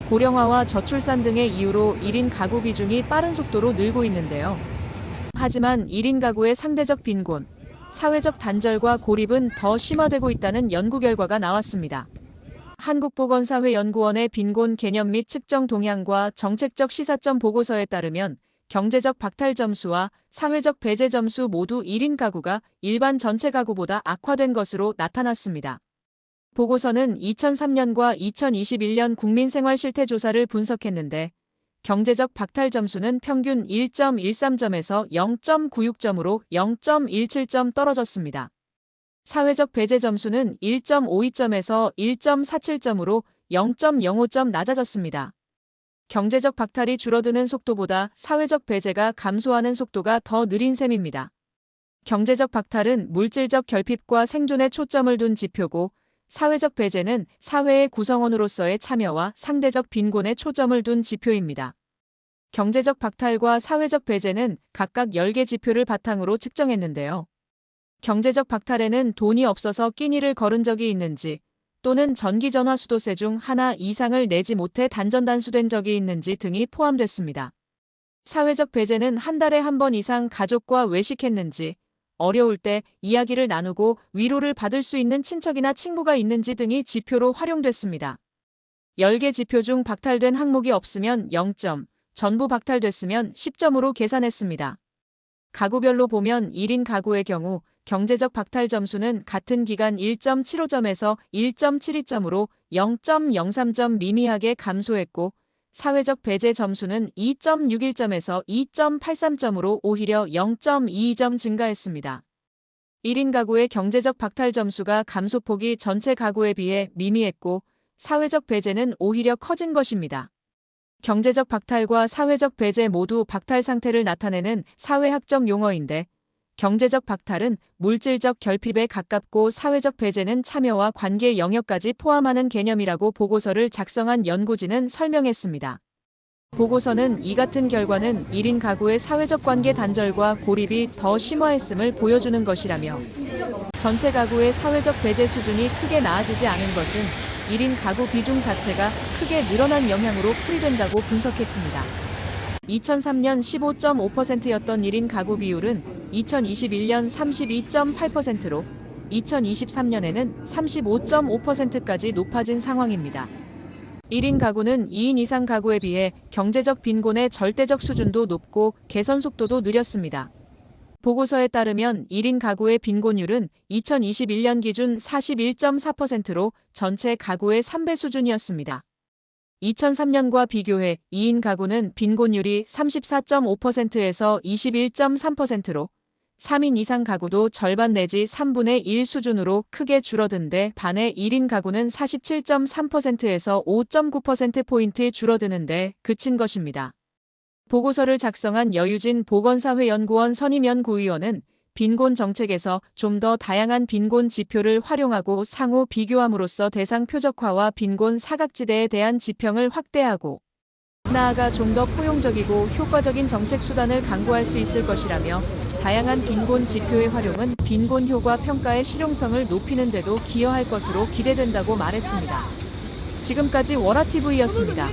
고령화와 저출산 등의 이유로 1인 가구 비중이 빠른 속도로 늘고 있는데요. 하지만 1인 가구의 상대적 빈곤, 사회적 단절과 고립은 더 심화되고 있다는 연구 결과가 나왔습니다. 한국보건사회연구원의 빈곤 개념 및 측정 동향과 정책적 시사점 보고서에 따르면 경제적 박탈 점수와 사회적 배제 점수 모두 1인 가구가 일반 전체 가구보다 악화된 것으로 나타났습니다. 보고서는 2003년과 2021년 국민생활실태조사를 분석했는데 경제적 박탈 점수는 평균 1.13점에서 0.96점으로 0.17점 떨어졌습니다. 사회적 배제 점수는 1.52점에서 1.47점으로 0.05점 낮아졌습니다. 경제적 박탈이 줄어드는 속도보다 사회적 배제가 감소하는 속도가 더 느린 셈입니다. 경제적 박탈은 물질적 결핍과 생존에 초점을 둔 지표고 사회적 배제는 사회의 구성원으로서의 참여와 상대적 빈곤에 초점을 둔 지표입니다. 경제적 박탈과 사회적 배제는 각각 10개 지표를 바탕으로 측정했는데요. 경제적 박탈에는 돈이 없어서 끼니를 거른 적이 있는지 또는 전기전화 수도세 중 하나 이상을 내지 못해 단전단수된 적이 있는지 등이 포함됐습니다. 사회적 배제는 한 달에 한 번 이상 가족과 외식했는지, 어려울 때 이야기를 나누고 위로를 받을 수 있는 친척이나 친구가 있는지 등이 지표로 활용됐습니다. 10개 지표 중 박탈된 항목이 없으면 0점, 전부 박탈됐으면 10점으로 계산했습니다. 가구별로 보면 1인 가구의 경우 경제적 박탈 점수는 같은 기간 1.75점에서 1.72점으로 0.03점 미미하게 감소했고 사회적 배제 점수는 2.61점에서 2.83점으로 오히려 0.22점 증가했습니다. 1인 가구의 경제적 박탈 점수가 감소폭이 전체 가구에 비해 미미했고 사회적 배제는 오히려 커진 것입니다. 경제적 박탈과 사회적 배제 모두 박탈 상태를 나타내는 사회학적 용어인데 경제적 박탈은 물질적 결핍에 가깝고 사회적 배제는 참여와 관계 영역까지 포함하는 개념이라고 보고서를 작성한 연구진은 설명했습니다. 보고서는 이 같은 결과는 1인 가구의 사회적 관계 단절과 고립이 더 심화했음을 보여주는 것이라며 전체 가구의 사회적 배제 수준이 크게 나아지지 않은 것은 1인 가구 비중 자체가 크게 늘어난 영향으로 풀이된다고 분석했습니다. 2003년 15.5%였던 1인 가구 비율은 2021년 32.8%로 2023년에는 35.5%까지 높아진 상황입니다. 1인 가구는 2인 이상 가구에 비해 경제적 빈곤의 절대적 수준도 높고 개선 속도도 느렸습니다. 보고서에 따르면 1인 가구의 빈곤율은 2021년 기준 41.4%로 전체 가구의 3배 수준이었습니다. 2003년과 비교해 2인 가구는 빈곤율이 34.5%에서 21.3%로 3인 이상 가구도 절반 내지 3분의 1 수준으로 크게 줄어든 데 반해 1인 가구는 47.3%에서 5.9%포인트 줄어드는 데 그친 것입니다. 보고서를 작성한 여유진 보건사회연구원 선임연구위원은 빈곤 정책에서 좀 더 다양한 빈곤 지표를 활용하고 상호 비교함으로써 대상 표적화와 빈곤 사각지대에 대한 지평을 확대하고 나아가 좀 더 포용적이고 효과적인 정책 수단을 강구할 수 있을 것이라며 다양한 빈곤 지표의 활용은 빈곤 효과 평가의 실용성을 높이는 데도 기여할 것으로 기대된다고 말했습니다. 지금까지 월화TV였습니다.